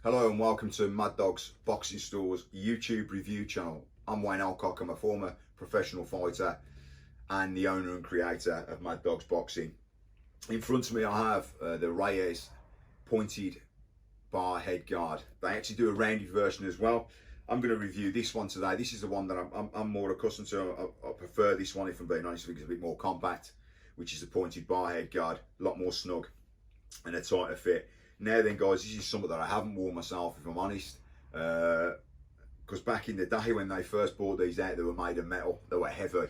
Hello and welcome to Mad Dog's Boxing Store's YouTube review channel. I'm Wayne Alcock. I'm a former professional fighter and the owner and creator of Mad Dogs Boxing. In front of me I have the Reyes pointed bar head guard. They actually do a rounded version as well. I'm going to review this one today. This is the one that I'm more accustomed to. I prefer this one, if I'm being honest, because it's a bit more compact, which is the pointed bar head guard. A lot more snug and a tighter fit. Now then guys, this is something that I haven't worn myself, if I'm honest, because back in the day when they first brought these out, they were made of metal, they were heavy.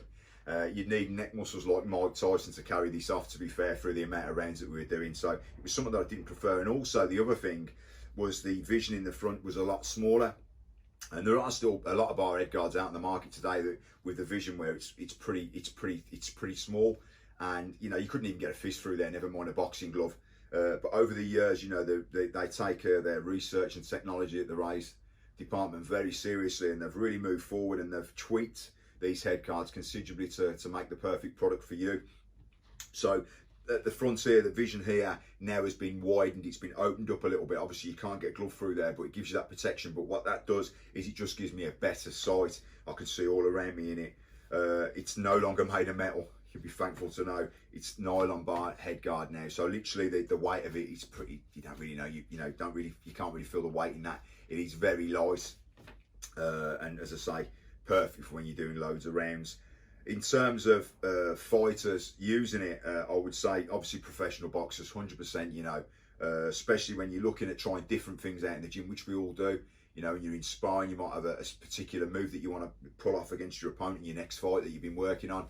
You'd need neck muscles like Mike Tyson to carry this off, to be fair, through the amount of rounds that we were doing. So it was something that I didn't prefer. And also the other thing was the vision in the front was a lot smaller. And there are still a lot of our head guards out in the market today that with the vision where it's pretty small, and you know you couldn't even get a fist through there, never mind a boxing glove. But over the years, you know, they take their research and technology at the Reyes department very seriously, and they've really moved forward and they've tweaked these head guards considerably to make the perfect product for you. So at the front here, the vision here now has been widened, it's been opened up a little bit. Obviously you can't get a glove through there, but it gives you that protection. But what that does is it just gives me a better sight. I can see all around me in it. It's no longer made of metal. You'll be thankful to know it's nylon bar head guard now. So literally the weight of it is pretty, you don't really know, you can't really feel the weight in that. It is very light, and as I say, perfect for when you're doing loads of rounds. In terms of fighters using it, I would say obviously professional boxers, 100%, you know, especially when you're looking at trying different things out in the gym, which we all do. You know, when you're in sparring, you might have a particular move that you want to pull off against your opponent in your next fight that you've been working on.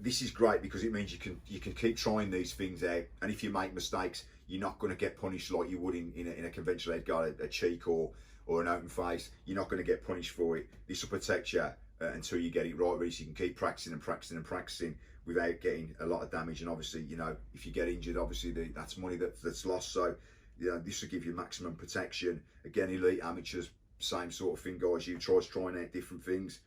This is great because it means you can keep trying these things out, and if you make mistakes, you're not going to get punished like you would in a conventional head guard, a cheek or an open face. You're not going to get punished for it. This will protect you until you get it right, really, so you can keep practicing and practicing and practicing without getting a lot of damage. And obviously, you know, if you get injured, obviously that's money that's lost. So, you know, this will give you maximum protection. Again, elite, amateurs, same sort of thing, guys. You trying out different things.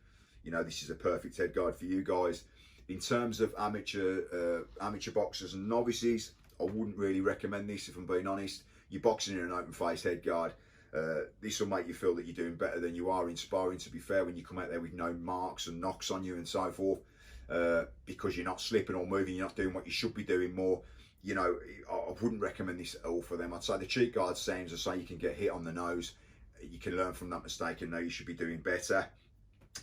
You know, this is a perfect head guard for you guys. In terms of amateur boxers and novices, I wouldn't really recommend this, if I'm being honest. You're boxing in an open face head guard. This will make you feel that you're doing better than you are in sparring, to be fair, when you come out there with no marks and knocks on you and so forth, because you're not slipping or moving, you're not doing what you should be doing more. You know, I wouldn't recommend this at all for them. I'd say the cheek guard, same as I say, you can get hit on the nose. You can learn from that mistake and know you should be doing better.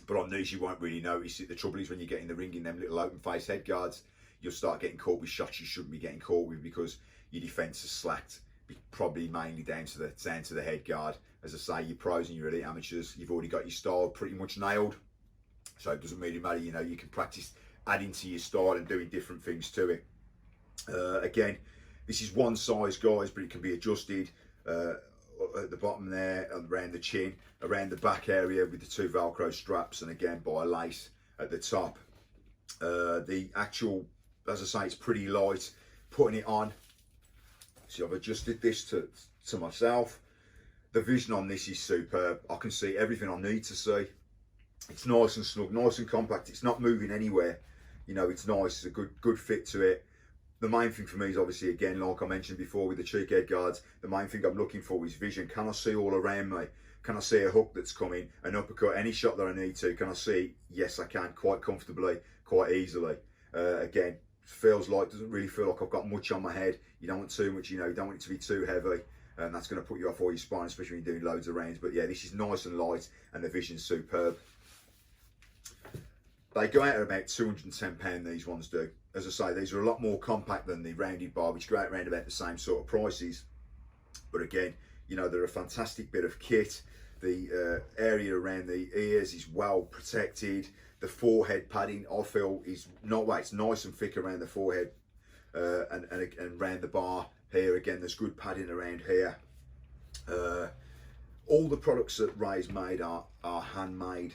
But on these, you won't really notice it. The trouble is when you get in the ring in them little open face head guards, you'll start getting caught with shots you shouldn't be getting caught with because your defence is slacked, probably mainly down to the head guard. As I say, your pros and your elite amateurs, you've already got your style pretty much nailed. So it doesn't really matter, you know, you can practice adding to your style and doing different things to it. Again, this is one size, guys, but it can be adjusted. At the bottom there, around the chin, around the back area with the two Velcro straps, and again by a lace at the top. The actual, as I say, it's pretty light. Putting it on, see, I've adjusted this to myself. The vision on this is superb. I can see everything I need to see. It's nice and snug, nice and compact. It's not moving anywhere. You know, it's nice. It's a good fit to it. The main thing for me is obviously, again, like I mentioned before with the cheek head guards, the main thing I'm looking for is vision. Can I see all around me? Can I see a hook that's coming, an uppercut, any shot that I need to? Can I see? Yes, I can, quite comfortably, quite easily. Again, doesn't really feel like I've got much on my head. You don't want too much, you know, you don't want it to be too heavy. And that's going to put you off all your sparring, especially when you're doing loads of rounds. But yeah, this is nice and light, and the vision's superb. They go out at about £210, these ones do. As I say, these are a lot more compact than the rounded bar, which go out around about the same sort of prices. But again, you know, they're a fantastic bit of kit. The area around the ears is well protected. The forehead padding, I feel, is not right. It's nice and thick around the forehead and around the bar here. Again, there's good padding around here. All the products that Reyes made are handmade.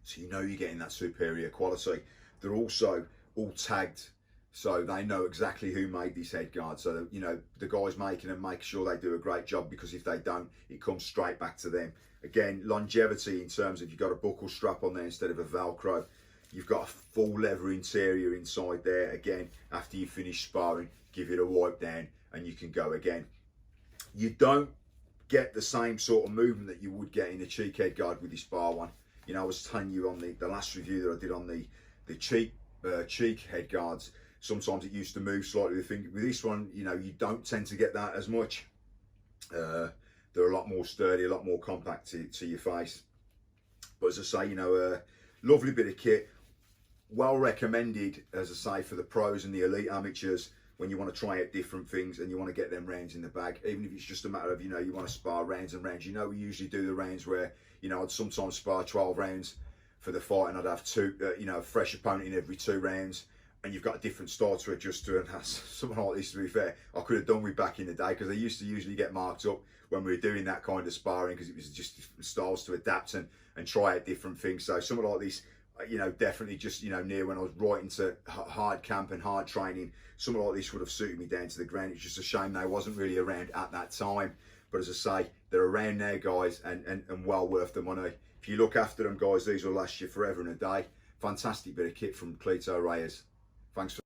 So you know you're getting that superior quality. They're also all tagged, so they know exactly who made this head guard. So, you know, the guys making them make sure they do a great job, because if they don't, it comes straight back to them. Again, longevity in terms of you've got a buckle strap on there instead of a Velcro. You've got a full leather interior inside there. Again, after you finish sparring, give it a wipe down and you can go again. You don't get the same sort of movement that you would get in a cheek head guard with this bar one. You know, I was telling you on the last review that I did on the cheek head guards, sometimes it used to move slightly. With this one, you know, you don't tend to get that as much. They're a lot more sturdy, a lot more compact to your face. But as I say, you know, lovely bit of kit, well recommended, as I say, for the pros and the elite amateurs when you want to try out different things and you want to get them rounds in the bag. Even if it's just a matter of, you know, you want to spar rounds and rounds. You know, we usually do the rounds where, you know, I'd sometimes spar 12 rounds for the fight, and I'd have you know, a fresh opponent in every 2 rounds, and you've got a different style to adjust to. And that's something like this, to be fair, I could have done with back in the day, because I used to usually get marked up when we were doing that kind of sparring, because it was just different styles to adapt and try out different things. So something like this, you know, definitely just, you know, near when I was right into hard camp and hard training, something like this would have suited me down to the ground. It's just a shame they wasn't really around at that time. But as I say, they're around now, guys, and well worth the money. If you look after them, guys, these will last you forever and a day. Fantastic bit of kit from Cleto Reyes. Thanks for